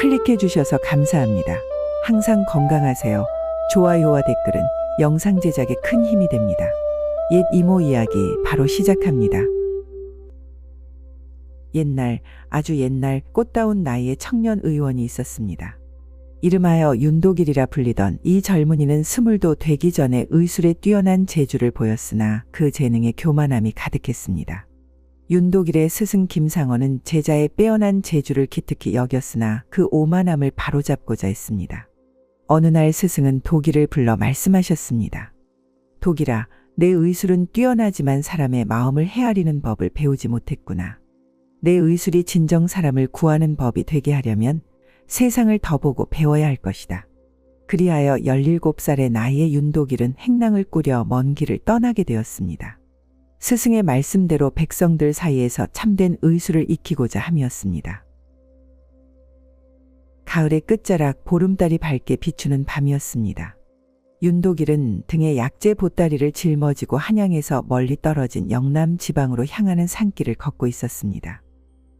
클릭해 주셔서 감사합니다. 항상 건강하세요. 좋아요와 댓글은 영상 제작에 큰 힘이 됩니다. 옛 이모 이야기 바로 시작합니다. 옛날, 아주 옛날 꽃다운 나이의 청년 의원이 있었습니다. 이름하여 윤도길이라 불리던 이 젊은이는 스물도 되기 전에 의술에 뛰어난 재주를 보였으나 그 재능에 교만함이 가득했습니다. 윤도길의 스승 김상원은 제자의 빼어난 재주를 기특히 여겼으나 그 오만함을 바로잡고자 했습니다. 어느 날 스승은 도길을 불러 말씀하셨습니다. 도길아, 내 의술은 뛰어나지만 사람의 마음을 헤아리는 법을 배우지 못했구나. 내 의술이 진정 사람을 구하는 법이 되게 하려면 세상을 더 보고 배워야 할 것이다. 그리하여 17살의 나이에 윤도길은 행랑을 꾸려 먼 길을 떠나게 되었습니다. 스승의 말씀대로 백성들 사이에서 참된 의술을 익히고자 함이었습니다. 가을의 끝자락 보름달이 밝게 비추는 밤이었습니다. 윤도길은 등에 약재 보따리를 짊어지고 한양에서 멀리 떨어진 영남 지방으로 향하는 산길을 걷고 있었습니다.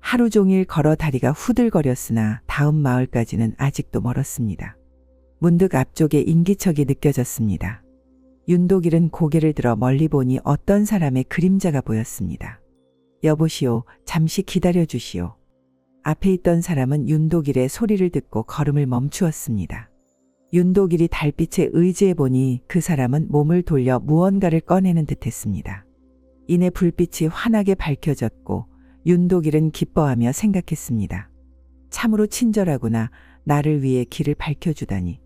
하루 종일 걸어 다리가 후들거렸으나 다음 마을까지는 아직도 멀었습니다. 문득 앞쪽에 인기척이 느껴졌습니다. 윤도길은 고개를 들어 멀리 보니 어떤 사람의 그림자가 보였습니다. 여보시오, 잠시 기다려 주시오. 앞에 있던 사람은 윤도길의 소리를 듣고 걸음을 멈추었습니다. 윤도길이 달빛에 의지해 보니 그 사람은 몸을 돌려 무언가를 꺼내는 듯했습니다. 이내 불빛이 환하게 밝혀졌고 윤도길은 기뻐하며 생각했습니다. 참으로 친절하구나. 나를 위해 길을 밝혀주다니.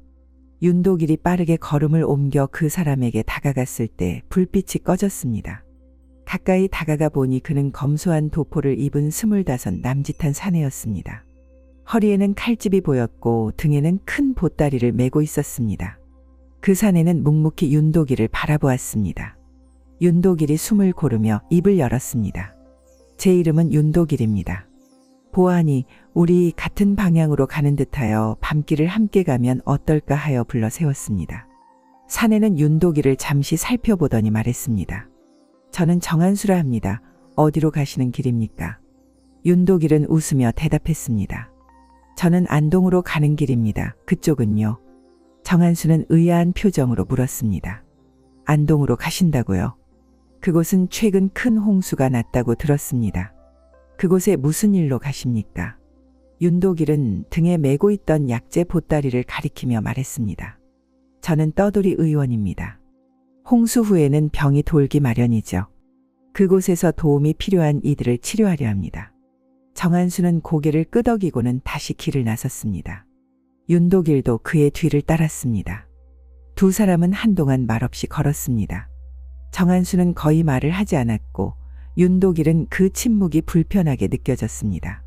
윤도길이 빠르게 걸음을 옮겨 그 사람에게 다가갔을 때 불빛이 꺼졌습니다. 가까이 다가가 보니 그는 검소한 도포를 입은 25 남짓한 사내였습니다. 허리에는 칼집이 보였고 등에는 큰 보따리를 메고 있었습니다. 그 사내는 묵묵히 윤도길을 바라보았습니다. 윤도길이 숨을 고르며 입을 열었습니다. 제 이름은 윤도길입니다. 보아하니 우리 같은 방향으로 가는 듯하여 밤길을 함께 가면 어떨까 하여 불러 세웠습니다. 사내는 윤도길을 잠시 살펴보더니 말했습니다. 저는 정한수라 합니다. 어디로 가시는 길입니까? 윤도길은 웃으며 대답했습니다. 저는 안동으로 가는 길입니다. 그쪽은요? 정한수는 의아한 표정으로 물었습니다. 안동으로 가신다고요? 그곳은 최근 큰 홍수가 났다고 들었습니다. 그곳에 무슨 일로 가십니까? 윤도길은 등에 메고 있던 약재 보따리를 가리키며 말했습니다. 저는 떠돌이 의원입니다. 홍수 후에는 병이 돌기 마련이죠. 그곳에서 도움이 필요한 이들을 치료하려 합니다. 정한수는 고개를 끄덕이고는 다시 길을 나섰습니다. 윤도길도 그의 뒤를 따랐습니다. 두 사람은 한동안 말없이 걸었습니다. 정한수는 거의 말을 하지 않았고 윤도길은 그 침묵이 불편하게 느껴졌습니다.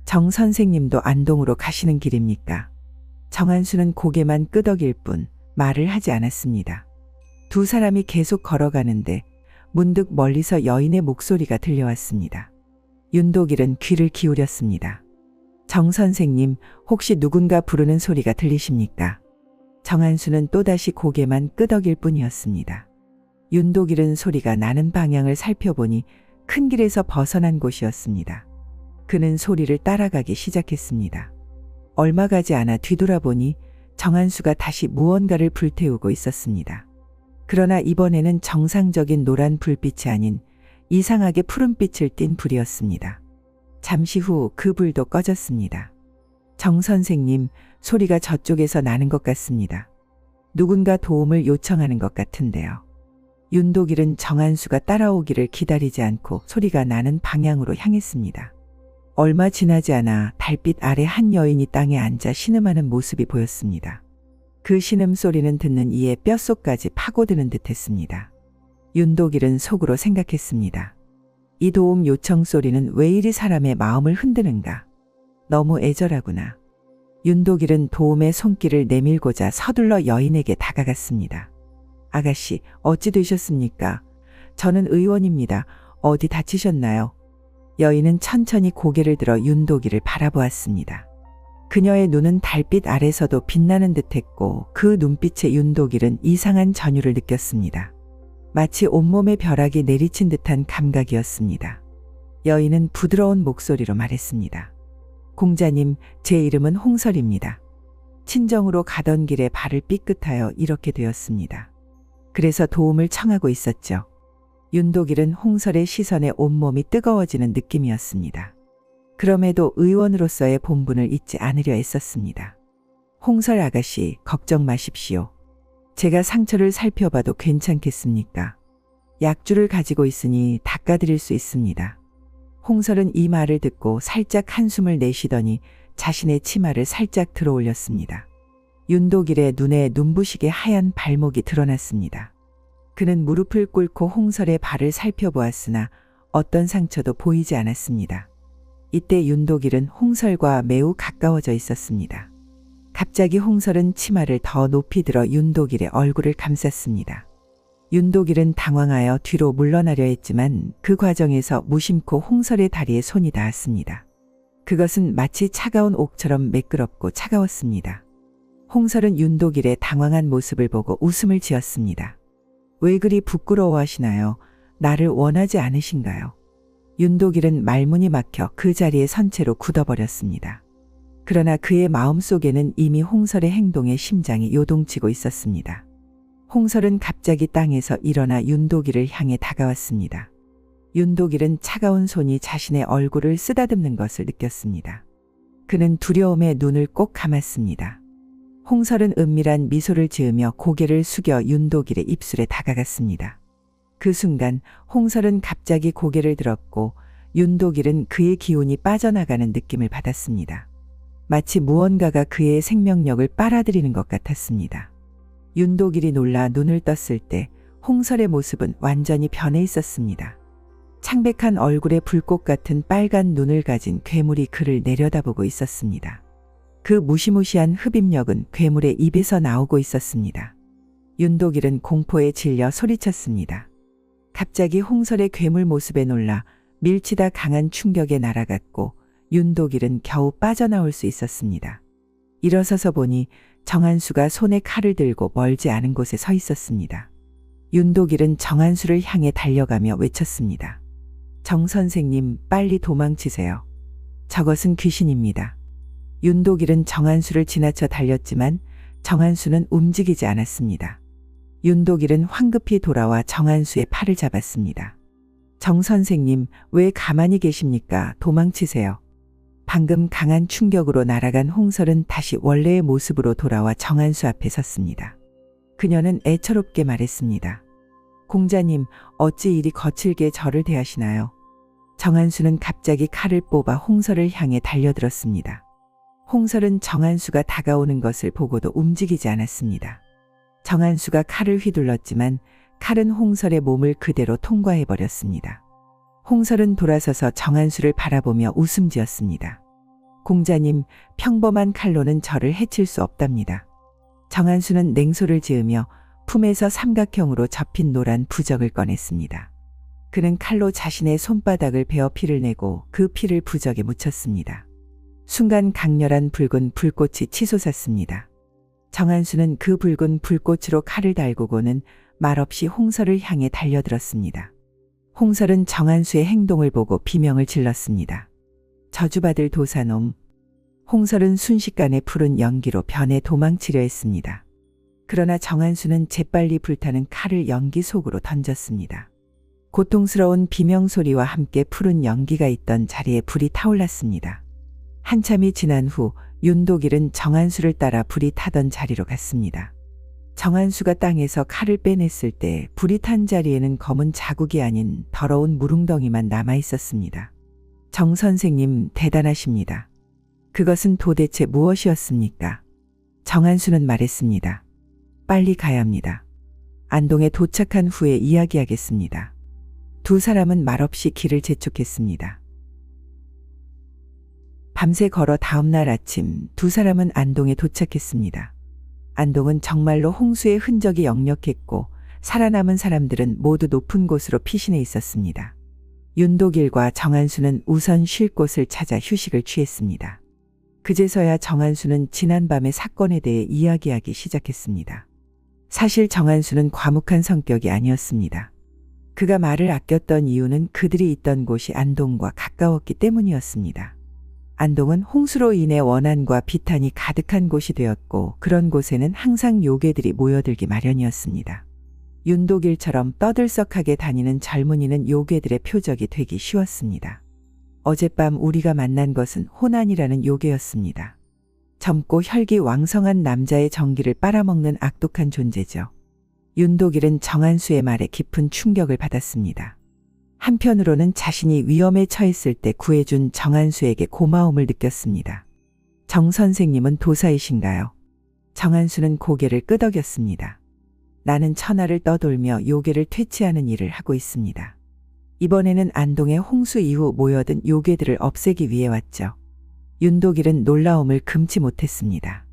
정 선생님도 안동으로 가시는 길입니까? 정한수는 고개만 끄덕일 뿐 말을 하지 않았습니다. 두 사람이 계속 걸어가는데 문득 멀리서 여인의 목소리가 들려왔습니다. 윤도길은 귀를 기울였습니다. 정 선생님, 혹시 누군가 부르는 소리가 들리십니까? 정한수는 또다시 고개만 끄덕일 뿐이었습니다. 윤도길은 소리가 나는 방향을 살펴보니 큰 길에서 벗어난 곳이었습니다. 그는 소리를 따라가기 시작했습니다. 얼마 가지 않아 뒤돌아보니 정한수가 다시 무언가를 불태우고 있었습니다. 그러나 이번에는 정상적인 노란 불빛이 아닌 이상하게 푸른빛을 띤 불이었습니다. 잠시 후 그 불도 꺼졌습니다. 정 선생님, 소리가 저쪽에서 나는 것 같습니다. 누군가 도움을 요청하는 것 같은데요. 윤도길은 정한수가 따라오기를 기다리지 않고 소리가 나는 방향으로 향했습니다. 얼마 지나지 않아 달빛 아래 한 여인이 땅에 앉아 신음하는 모습이 보였습니다. 그 신음소리는 듣는 이의 뼛속까지 파고드는 듯했습니다. 윤도길은 속으로 생각했습니다. 이 도움 요청 소리는 왜 이리 사람의 마음을 흔드는가? 너무 애절하구나. 윤도길은 도움의 손길을 내밀고자 서둘러 여인에게 다가갔습니다. 아가씨, 어찌 되셨습니까? 저는 의원입니다. 어디 다치셨나요? 여인은 천천히 고개를 들어 윤도길을 바라보았습니다. 그녀의 눈은 달빛 아래서도 빛나는 듯했고 그 눈빛에 윤도길은 이상한 전율을 느꼈습니다. 마치 온몸에 벼락이 내리친 듯한 감각이었습니다. 여인은 부드러운 목소리로 말했습니다. 공자님, 제 이름은 홍설입니다. 친정으로 가던 길에 발을 삐끗하여 이렇게 되었습니다. 그래서 도움을 청하고 있었죠. 윤도길은 홍설의 시선에 온몸이 뜨거워지는 느낌이었습니다. 그럼에도 의원으로서의 본분을 잊지 않으려 애썼습니다. 홍설 아가씨, 걱정 마십시오. 제가 상처를 살펴봐도 괜찮겠습니까? 약주를 가지고 있으니 닦아드릴 수 있습니다. 홍설은 이 말을 듣고 살짝 한숨을 내쉬더니 자신의 치마를 살짝 들어 올렸습니다. 윤도길의 눈에 눈부시게 하얀 발목이 드러났습니다. 그는 무릎을 꿇고 홍설의 발을 살펴보았으나 어떤 상처도 보이지 않았습니다. 이때 윤도길은 홍설과 매우 가까워져 있었습니다. 갑자기 홍설은 치마를 더 높이 들어 윤도길의 얼굴을 감쌌습니다. 윤도길은 당황하여 뒤로 물러나려 했지만 그 과정에서 무심코 홍설의 다리에 손이 닿았습니다. 그것은 마치 차가운 옥처럼 매끄럽고 차가웠습니다. 홍설은 윤도길의 당황한 모습을 보고 웃음을 지었습니다. 왜 그리 부끄러워하시나요? 나를 원하지 않으신가요? 윤도길은 말문이 막혀 그 자리에 선 채로 굳어버렸습니다. 그러나 그의 마음속에는 이미 홍설의 행동에 심장이 요동치고 있었습니다. 홍설은 갑자기 땅에서 일어나 윤도길을 향해 다가왔습니다. 윤도길은 차가운 손이 자신의 얼굴을 쓰다듬는 것을 느꼈습니다. 그는 두려움에 눈을 꼭 감았습니다. 홍설은 은밀한 미소를 지으며 고개를 숙여 윤도길의 입술에 다가갔습니다. 그 순간 홍설은 갑자기 고개를 들었고 윤도길은 그의 기운이 빠져나가는 느낌을 받았습니다. 마치 무언가가 그의 생명력을 빨아들이는 것 같았습니다. 윤도길이 놀라 눈을 떴을 때 홍설의 모습은 완전히 변해 있었습니다. 창백한 얼굴에 불꽃 같은 빨간 눈을 가진 괴물이 그를 내려다보고 있었습니다. 그 무시무시한 흡입력은 괴물의 입에서 나오고 있었습니다. 윤도길은 공포에 질려 소리쳤습니다. 갑자기 홍설의 괴물 모습에 놀라 밀치다 강한 충격에 날아갔고 윤도길은 겨우 빠져나올 수 있었습니다. 일어서서 보니 정한수가 손에 칼을 들고 멀지 않은 곳에 서 있었습니다. 윤도길은 정한수를 향해 달려가며 외쳤습니다. 정 선생님, 빨리 도망치세요. 저것은 귀신입니다. 윤도길은 정한수를 지나쳐 달렸지만 정한수는 움직이지 않았습니다. 윤도길은 황급히 돌아와 정한수의 팔을 잡았습니다. 정 선생님, 왜 가만히 계십니까? 도망치세요. 방금 강한 충격으로 날아간 홍설은 다시 원래의 모습으로 돌아와 정한수 앞에 섰습니다. 그녀는 애처롭게 말했습니다. 공자님, 어찌 이리 거칠게 저를 대하시나요? 정한수는 갑자기 칼을 뽑아 홍설을 향해 달려들었습니다. 홍설은 정한수가 다가오는 것을 보고도 움직이지 않았습니다. 정한수가 칼을 휘둘렀지만 칼은 홍설의 몸을 그대로 통과해버렸습니다. 홍설은 돌아서서 정한수를 바라보며 웃음 지었습니다. 공자님, 평범한 칼로는 저를 해칠 수 없답니다. 정한수는 냉소를 지으며 품에서 삼각형으로 접힌 노란 부적을 꺼냈습니다. 그는 칼로 자신의 손바닥을 베어 피를 내고 그 피를 부적에 묻혔습니다. 순간 강렬한 붉은 불꽃이 치솟았습니다. 정한수는 그 붉은 불꽃으로 칼을 달구고는 말없이 홍설을 향해 달려들었습니다. 홍설은 정한수의 행동을 보고 비명을 질렀습니다. 저주받을 도사놈. 홍설은 순식간에 푸른 연기로 변해 도망치려 했습니다. 그러나 정한수는 재빨리 불타는 칼을 연기 속으로 던졌습니다. 고통스러운 비명소리와 함께 푸른 연기가 있던 자리에 불이 타올랐습니다. 한참이 지난 후 윤도길은 정한수를 따라 불이 타던 자리로 갔습니다. 정한수가 땅에서 칼을 빼냈을 때 불이 탄 자리에는 검은 자국이 아닌 더러운 무릉덩이만 남아 있었습니다. 정 선생님, 대단하십니다. 그것은 도대체 무엇이었습니까? 정한수는 말했습니다. 빨리 가야 합니다. 안동에 도착한 후에 이야기하겠습니다. 두 사람은 말없이 길을 재촉했습니다. 밤새 걸어 다음날 아침 두 사람은 안동에 도착했습니다. 안동은 정말로 홍수의 흔적이 역력했고 살아남은 사람들은 모두 높은 곳으로 피신해 있었습니다. 윤도길과 정한수는 우선 쉴 곳을 찾아 휴식을 취했습니다. 그제서야 정한수는 지난밤의 사건에 대해 이야기하기 시작했습니다. 사실 정한수는 과묵한 성격이 아니었습니다. 그가 말을 아꼈던 이유는 그들이 있던 곳이 안동과 가까웠기 때문이었습니다. 안동은 홍수로 인해 원한과 비탄이 가득한 곳이 되었고 그런 곳에는 항상 요괴들이 모여들기 마련이었습니다. 윤도길처럼 떠들썩하게 다니는 젊은이는 요괴들의 표적이 되기 쉬웠습니다. 어젯밤 우리가 만난 것은 호난이라는 요괴였습니다. 젊고 혈기 왕성한 남자의 정기를 빨아먹는 악독한 존재죠. 윤도길은 정한수의 말에 깊은 충격을 받았습니다. 한편으로는 자신이 위험에 처했을 때 구해준 정한수에게 고마움을 느꼈습니다. 정 선생님은 도사이신가요? 정한수는 고개를 끄덕였습니다. 나는 천하를 떠돌며 요괴를 퇴치하는 일을 하고 있습니다. 이번에는 안동의 홍수 이후 모여든 요괴들을 없애기 위해 왔죠. 윤도길은 놀라움을 금치 못했습니다.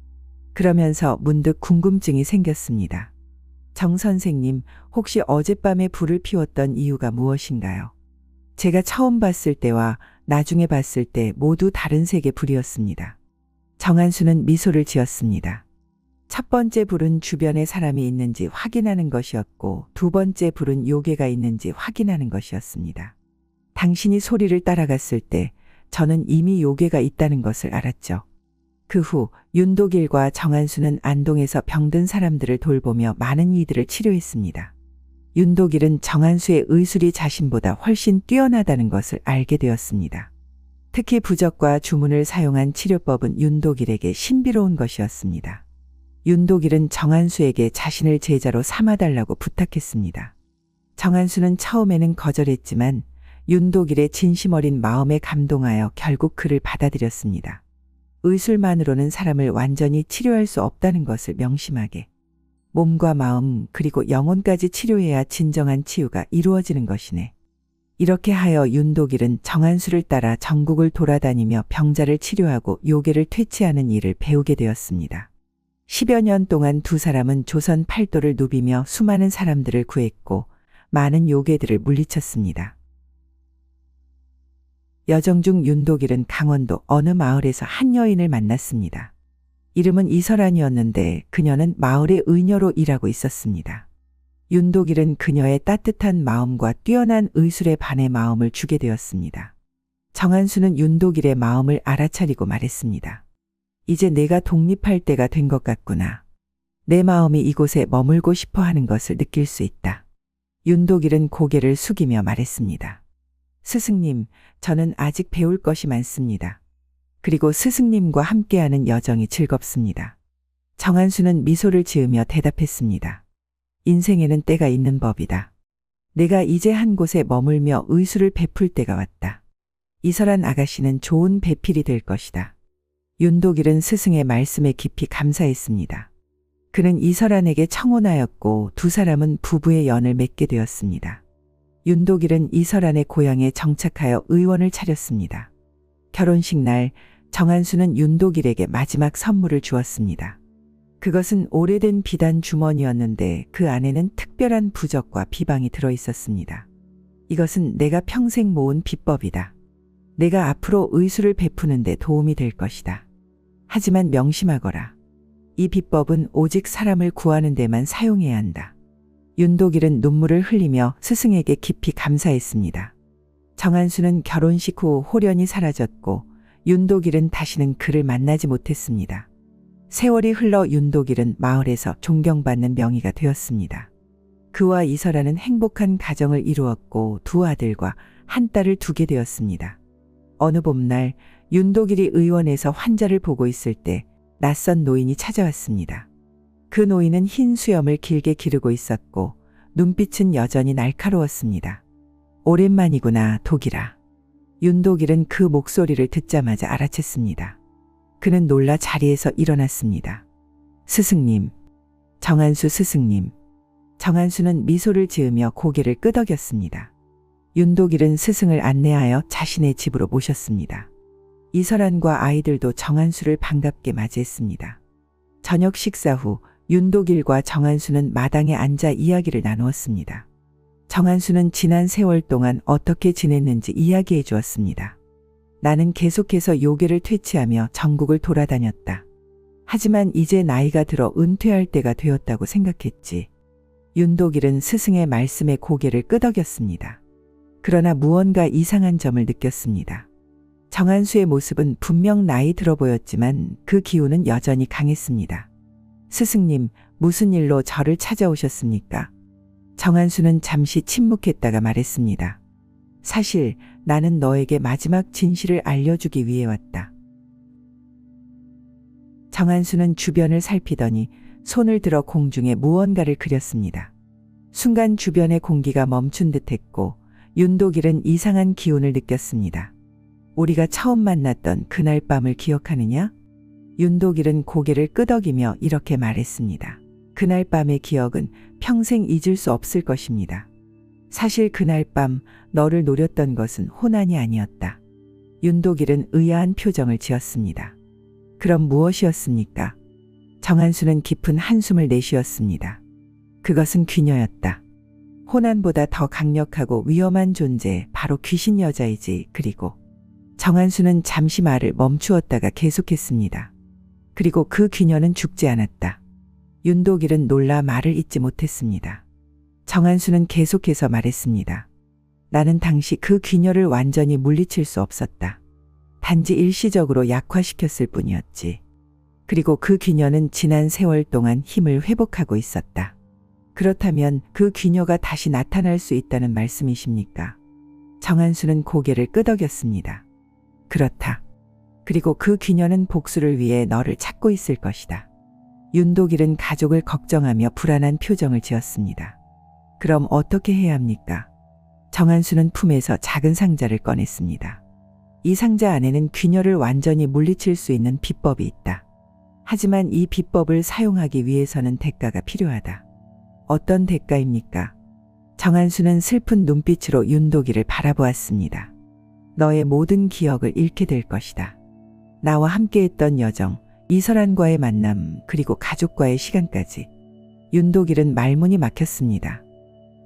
그러면서 문득 궁금증이 생겼습니다. 정 선생님, 혹시 어젯밤에 불을 피웠던 이유가 무엇인가요? 제가 처음 봤을 때와 나중에 봤을 때 모두 다른 색의 불이었습니다. 정한수는 미소를 지었습니다. 첫 번째 불은 주변에 사람이 있는지 확인하는 것이었고 두 번째 불은 요괴가 있는지 확인하는 것이었습니다. 당신이 소리를 따라갔을 때 저는 이미 요괴가 있다는 것을 알았죠. 그 후 윤도길과 정한수는 안동에서 병든 사람들을 돌보며 많은 이들을 치료했습니다. 윤도길은 정한수의 의술이 자신보다 훨씬 뛰어나다는 것을 알게 되었습니다. 특히 부적과 주문을 사용한 치료법은 윤도길에게 신비로운 것이었습니다. 윤도길은 정한수에게 자신을 제자로 삼아달라고 부탁했습니다. 정한수는 처음에는 거절했지만 윤도길의 진심 어린 마음에 감동하여 결국 그를 받아들였습니다. 의술만으로는 사람을 완전히 치료할 수 없다는 것을 명심하게 몸과 마음 그리고 영혼까지 치료해야 진정한 치유가 이루어지는 것이네. 이렇게 하여 윤도길은 정한수를 따라 전국을 돌아다니며 병자를 치료하고 요괴를 퇴치하는 일을 배우게 되었습니다. 10여 년 동안 두 사람은 조선 팔도를 누비며 수많은 사람들을 구했고 많은 요괴들을 물리쳤습니다. 여정 중 윤도길은 강원도 어느 마을에서 한 여인을 만났습니다. 이름은 이설안이었는데 그녀는 마을의 의녀로 일하고 있었습니다. 윤도길은 그녀의 따뜻한 마음과 뛰어난 의술에 반해 마음을 주게 되었습니다. 정한수는 윤도길의 마음을 알아차리고 말했습니다. 이제 내가 독립할 때가 된 것 같구나. 내 마음이 이곳에 머물고 싶어 하는 것을 느낄 수 있다. 윤도길은 고개를 숙이며 말했습니다. 스승님, 저는 아직 배울 것이 많습니다. 그리고 스승님과 함께하는 여정이 즐겁습니다. 정한수는 미소를 지으며 대답했습니다. 인생에는 때가 있는 법이다. 내가 이제 한 곳에 머물며 의술을 베풀 때가 왔다. 이설한 아가씨는 좋은 배필이 될 것이다. 윤도길은 스승의 말씀에 깊이 감사했습니다. 그는 이설안에게 청혼하였고 두 사람은 부부의 연을 맺게 되었습니다. 윤도길은 이설안의 고향에 정착하여 의원을 차렸습니다. 결혼식 날 정한수는 윤도길에게 마지막 선물을 주었습니다. 그것은 오래된 비단 주머니였는데 그 안에는 특별한 부적과 비방이 들어 있었습니다. 이것은 내가 평생 모은 비법이다. 내가 앞으로 의술을 베푸는 데 도움이 될 것이다. 하지만 명심하거라. 이 비법은 오직 사람을 구하는 데만 사용해야 한다. 윤도길은 눈물을 흘리며 스승에게 깊이 감사했습니다. 정한수는 결혼식 후 홀연히 사라졌고 윤도길은 다시는 그를 만나지 못했습니다. 세월이 흘러 윤도길은 마을에서 존경받는 명의가 되었습니다. 그와 이설아는 행복한 가정을 이루었고 두 아들과 한 딸을 두게 되었습니다. 어느 봄날 윤도길이 의원에서 환자를 보고 있을 때 낯선 노인이 찾아왔습니다. 그 노인은 흰 수염을 길게 기르고 있었고 눈빛은 여전히 날카로웠습니다. 오랜만이구나, 도길아. 윤도길은 그 목소리를 듣자마자 알아챘습니다. 그는 놀라 자리에서 일어났습니다. 스승님, 정한수 스승님. 정한수는 미소를 지으며 고개를 끄덕였습니다. 윤도길은 스승을 안내하여 자신의 집으로 모셨습니다. 이설안과 아이들도 정한수를 반갑게 맞이했습니다. 저녁 식사 후 윤도길과 정한수는 마당에 앉아 이야기를 나누었습니다. 정한수는 지난 세월 동안 어떻게 지냈는지 이야기해 주었습니다. 나는 계속해서 요괴를 퇴치하며 전국을 돌아다녔다. 하지만 이제 나이가 들어 은퇴할 때가 되었다고 생각했지. 윤도길은 스승의 말씀에 고개를 끄덕였습니다. 그러나 무언가 이상한 점을 느꼈습니다. 정한수의 모습은 분명 나이 들어 보였지만 그 기운은 여전히 강했습니다. 스승님, 무슨 일로 저를 찾아오셨습니까? 정한수는 잠시 침묵했다가 말했습니다. 사실 나는 너에게 마지막 진실을 알려주기 위해 왔다. 정한수는 주변을 살피더니 손을 들어 공중에 무언가를 그렸습니다. 순간 주변의 공기가 멈춘 듯했고 윤도길은 이상한 기운을 느꼈습니다. 우리가 처음 만났던 그날 밤을 기억하느냐? 윤도길은 고개를 끄덕이며 이렇게 말했습니다. 그날 밤의 기억은 평생 잊을 수 없을 것입니다. 사실 그날 밤 너를 노렸던 것은 호난이 아니었다. 윤도길은 의아한 표정을 지었습니다. 그럼 무엇이었습니까? 정한수는 깊은 한숨을 내쉬었습니다. 그것은 귀녀였다. 호난보다 더 강력하고 위험한 존재, 바로 귀신 여자이지. 그리고 정한수는 잠시 말을 멈추었다가 계속했습니다. 그리고 그 귀녀는 죽지 않았다. 윤도길은 놀라 말을 잇지 못했습니다. 정한수는 계속해서 말했습니다. 나는 당시 그 귀녀를 완전히 물리칠 수 없었다. 단지 일시적으로 약화시켰을 뿐이었지. 그리고 그 귀녀는 지난 세월 동안 힘을 회복하고 있었다. 그렇다면 그 귀녀가 다시 나타날 수 있다는 말씀이십니까? 정한수는 고개를 끄덕였습니다. 그렇다. 그리고 그 귀녀는 복수를 위해 너를 찾고 있을 것이다. 윤도길은 가족을 걱정하며 불안한 표정을 지었습니다. 그럼 어떻게 해야 합니까? 정한수는 품에서 작은 상자를 꺼냈습니다. 이 상자 안에는 귀녀를 완전히 물리칠 수 있는 비법이 있다. 하지만 이 비법을 사용하기 위해서는 대가가 필요하다. 어떤 대가입니까? 정한수는 슬픈 눈빛으로 윤도길을 바라보았습니다. 너의 모든 기억을 잃게 될 것이다. 나와 함께했던 여정, 이설한과의 만남, 그리고 가족과의 시간까지. 윤도길은 말문이 막혔습니다.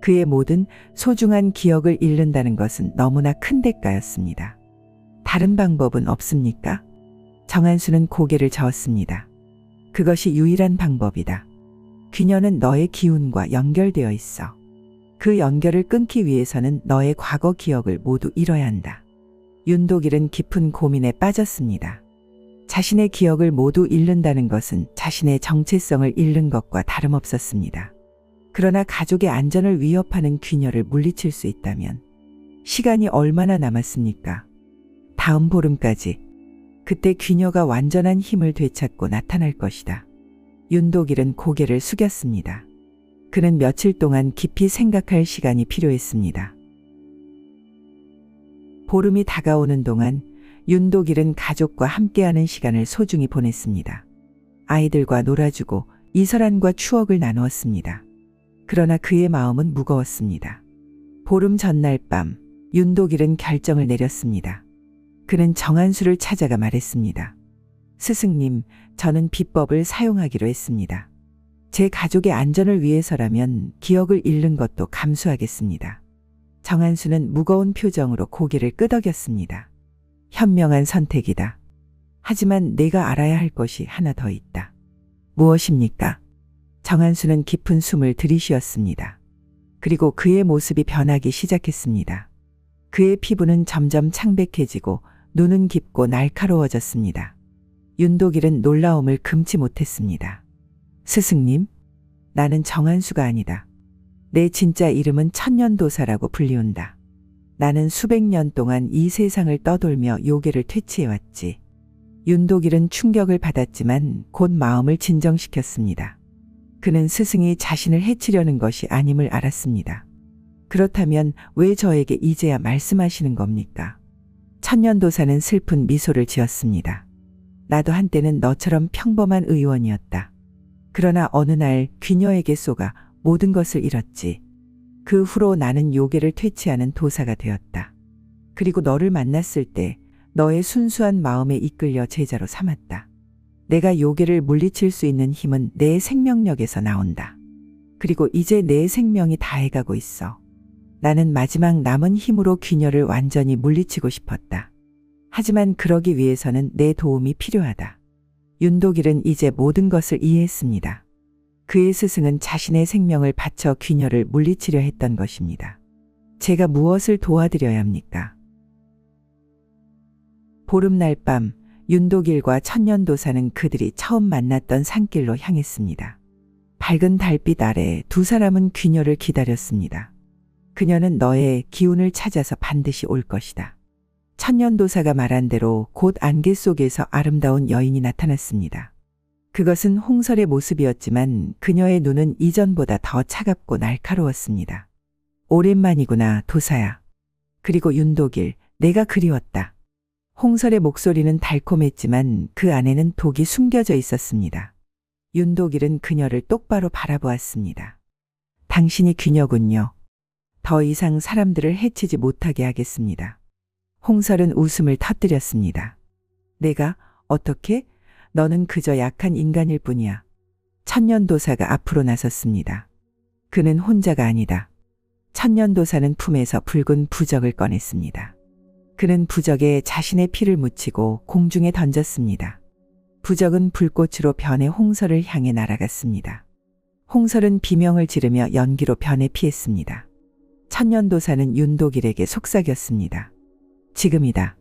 그의 모든 소중한 기억을 잃는다는 것은 너무나 큰 대가였습니다. 다른 방법은 없습니까? 정한수는 고개를 저었습니다. 그것이 유일한 방법이다. 귀녀는 너의 기운과 연결되어 있어. 그 연결을 끊기 위해서는 너의 과거 기억을 모두 잃어야 한다. 윤도길은 깊은 고민에 빠졌습니다. 자신의 기억을 모두 잃는다는 것은 자신의 정체성을 잃는 것과 다름없었습니다. 그러나 가족의 안전을 위협하는 귀녀를 물리칠 수 있다면 시간이 얼마나 남았습니까? 다음 보름까지. 그때 귀녀가 완전한 힘을 되찾고 나타날 것이다. 윤도길은 고개를 숙였습니다. 그는 며칠 동안 깊이 생각할 시간이 필요했습니다. 보름이 다가오는 동안 윤도길은 가족과 함께하는 시간을 소중히 보냈습니다. 아이들과 놀아주고 이설한과 추억을 나누었습니다. 그러나 그의 마음은 무거웠습니다. 보름 전날 밤 윤도길은 결정을 내렸습니다. 그는 정한수를 찾아가 말했습니다. 스승님, 저는 비법을 사용하기로 했습니다. 제 가족의 안전을 위해서라면 기억을 잃는 것도 감수하겠습니다. 정한수는 무거운 표정으로 고개를 끄덕였습니다. 현명한 선택이다. 하지만 내가 알아야 할 것이 하나 더 있다. 무엇입니까? 정한수는 깊은 숨을 들이쉬었습니다. 그리고 그의 모습이 변하기 시작했습니다. 그의 피부는 점점 창백해지고 눈은 깊고 날카로워졌습니다. 윤도길은 놀라움을 금치 못했습니다. 스승님, 나는 정한수가 아니다. 내 진짜 이름은 천년도사라고 불리운다. 나는 수백 년 동안 이 세상을 떠돌며 요괴를 퇴치해왔지. 윤도길은 충격을 받았지만 곧 마음을 진정시켰습니다. 그는 스승이 자신을 해치려는 것이 아님을 알았습니다. 그렇다면 왜 저에게 이제야 말씀하시는 겁니까? 천년도사는 슬픈 미소를 지었습니다. 나도 한때는 너처럼 평범한 의원이었다. 그러나 어느 날 귀녀에게 쏘가 모든 것을 잃었지. 그 후로 나는 요괴를 퇴치하는 도사가 되었다. 그리고 너를 만났을 때 너의 순수한 마음에 이끌려 제자로 삼았다. 내가 요괴를 물리칠 수 있는 힘은 내 생명력에서 나온다. 그리고 이제 내 생명이 다해가고 있어. 나는 마지막 남은 힘으로 귀녀를 완전히 물리치고 싶었다. 하지만 그러기 위해서는 내 도움이 필요하다. 윤도길은 이제 모든 것을 이해했습니다. 그의 스승은 자신의 생명을 바쳐 귀녀를 물리치려 했던 것입니다. 제가 무엇을 도와드려야 합니까? 보름날 밤 윤독일과 천년도사는 그들이 처음 만났던 산길로 향했습니다. 밝은 달빛 아래 두 사람은 귀녀를 기다렸습니다. 그녀는 너의 기운을 찾아서 반드시 올 것이다. 천년도사가 말한 대로 곧 안개 속에서 아름다운 여인이 나타났습니다. 그것은 홍설의 모습이었지만 그녀의 눈은 이전보다 더 차갑고 날카로웠습니다. 오랜만이구나, 도사야. 그리고 윤독일, 내가 그리웠다. 홍설의 목소리는 달콤했지만 그 안에는 독이 숨겨져 있었습니다. 윤독일은 그녀를 똑바로 바라보았습니다. 당신이 귀녀군요. 더 이상 사람들을 해치지 못하게 하겠습니다. 홍설은 웃음을 터뜨렸습니다. 내가 어떻게? 너는 그저 약한 인간일 뿐이야. 천년도사가 앞으로 나섰습니다. 그는 혼자가 아니다. 천년도사는 품에서 붉은 부적을 꺼냈습니다. 그는 부적에 자신의 피를 묻히고 공중에 던졌습니다. 부적은 불꽃으로 변해 홍설을 향해 날아갔습니다. 홍설은 비명을 지르며 연기로 변해 피했습니다. 천년도사는 윤독일에게 속삭였습니다. 지금이다.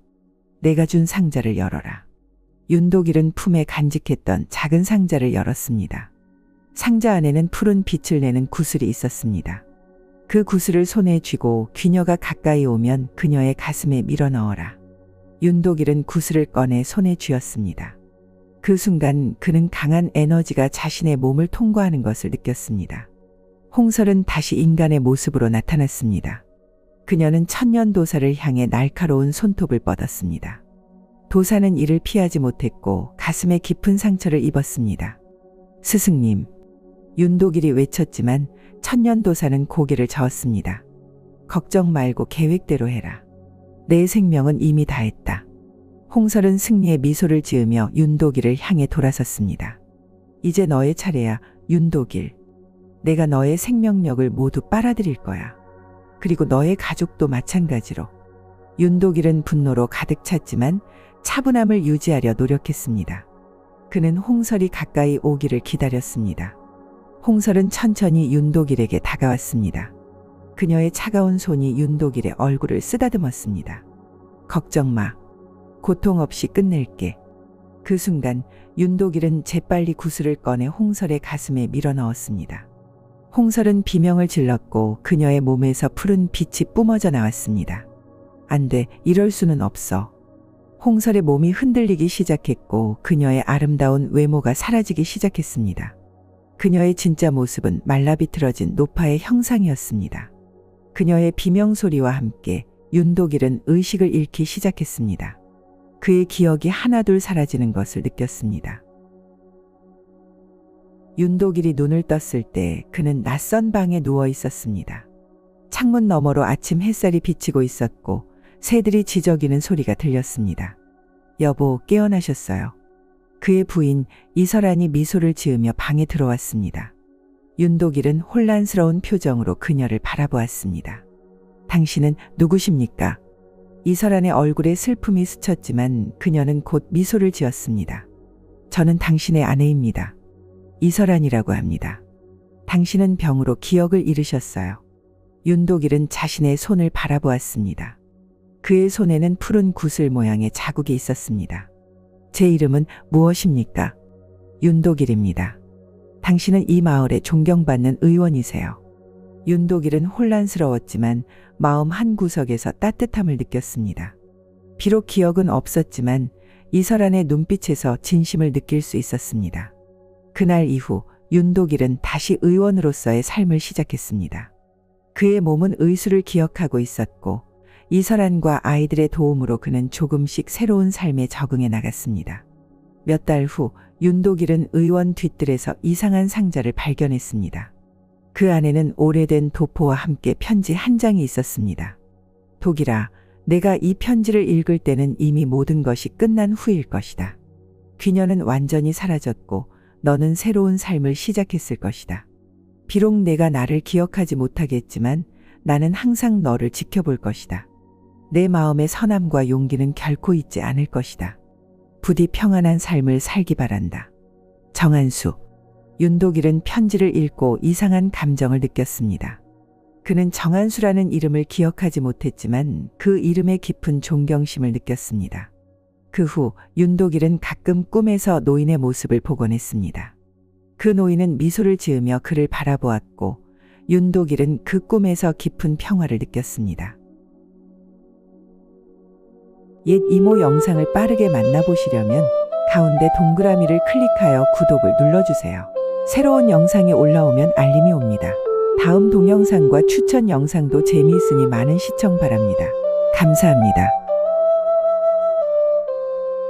내가 준 상자를 열어라. 윤독일은 품에 간직했던 작은 상자를 열었습니다. 상자 안에는 푸른 빛을 내는 구슬이 있었습니다. 그 구슬을 손에 쥐고 귀녀가 가까이 오면 그녀의 가슴에 밀어 넣어라. 윤독일은 구슬을 꺼내 손에 쥐었습니다. 그 순간 그는 강한 에너지가 자신의 몸을 통과하는 것을 느꼈습니다. 홍설은 다시 인간의 모습으로 나타났습니다. 그녀는 천년도사를 향해 날카로운 손톱을 뻗었습니다. 도사는 이를 피하지 못했고 가슴에 깊은 상처를 입었습니다. 스승님, 윤독일이 외쳤지만 천년도사는 고개를 저었습니다. 걱정 말고 계획대로 해라. 내 생명은 이미 다했다. 홍설은 승리의 미소를 지으며 윤독일을 향해 돌아섰습니다. 이제 너의 차례야, 윤독일. 내가 너의 생명력을 모두 빨아들일 거야. 그리고 너의 가족도 마찬가지로. 윤독일은 분노로 가득 찼지만 차분함을 유지하려 노력했습니다. 그는 홍설이 가까이 오기를 기다렸습니다. 홍설은 천천히 윤독일에게 다가왔습니다. 그녀의 차가운 손이 윤독일의 얼굴을 쓰다듬었습니다. 걱정 마. 고통 없이 끝낼게. 그 순간 윤독일은 재빨리 구슬을 꺼내 홍설의 가슴에 밀어 넣었습니다. 홍설은 비명을 질렀고 그녀의 몸에서 푸른 빛이 뿜어져 나왔습니다. 안 돼, 이럴 수는 없어. 홍설의 몸이 흔들리기 시작했고 그녀의 아름다운 외모가 사라지기 시작했습니다. 그녀의 진짜 모습은 말라비틀어진 노파의 형상이었습니다. 그녀의 비명소리와 함께 윤독일은 의식을 잃기 시작했습니다. 그의 기억이 하나둘 사라지는 것을 느꼈습니다. 윤독일이 눈을 떴을 때 그는 낯선 방에 누워 있었습니다. 창문 너머로 아침 햇살이 비치고 있었고 새들이 지저귀는 소리가 들렸습니다. 여보, 깨어나셨어요. 그의 부인 이설안이 미소를 지으며 방에 들어왔습니다. 윤독일은 혼란스러운 표정으로 그녀를 바라보았습니다. 당신은 누구십니까? 이설안의 얼굴에 슬픔이 스쳤지만 그녀는 곧 미소를 지었습니다. 저는 당신의 아내입니다. 이설안이라고 합니다. 당신은 병으로 기억을 잃으셨어요. 윤독일은 자신의 손을 바라보았습니다. 그의 손에는 푸른 구슬 모양의 자국이 있었습니다. 제 이름은 무엇입니까? 윤독일입니다. 당신은 이 마을에 존경받는 의원이세요. 윤독일은 혼란스러웠지만 마음 한구석에서 따뜻함을 느꼈습니다. 비록 기억은 없었지만 이설안의 눈빛에서 진심을 느낄 수 있었습니다. 그날 이후 윤독일은 다시 의원으로서의 삶을 시작했습니다. 그의 몸은 의술을 기억하고 있었고 이설안과 아이들의 도움으로 그는 조금씩 새로운 삶에 적응해 나갔습니다. 몇 달 후 윤독일은 의원 뒷뜰에서 이상한 상자를 발견했습니다. 그 안에는 오래된 도포와 함께 편지 한 장이 있었습니다. 독일아, 내가 이 편지를 읽을 때는 이미 모든 것이 끝난 후일 것이다. 귀녀는 완전히 사라졌고 너는 새로운 삶을 시작했을 것이다. 비록 내가 나를 기억하지 못하겠지만 나는 항상 너를 지켜볼 것이다. 내 마음의 선함과 용기는 결코 잊지 않을 것이다. 부디 평안한 삶을 살기 바란다. 정한수. 윤독일은 편지를 읽고 이상한 감정을 느꼈습니다. 그는 정한수라는 이름을 기억하지 못했지만 그 이름의 깊은 존경심을 느꼈습니다. 그 후 윤독일은 가끔 꿈에서 노인의 모습을 보곤 했습니다. 그 노인은 미소를 지으며 그를 바라보았고 윤독일은 그 꿈에서 깊은 평화를 느꼈습니다. 옛 이모 영상을 빠르게 만나보시려면 가운데 동그라미를 클릭하여 구독을 눌러주세요. 새로운 영상이 올라오면 알림이 옵니다. 다음 동영상과 추천 영상도 재미있으니 많은 시청 바랍니다. 감사합니다.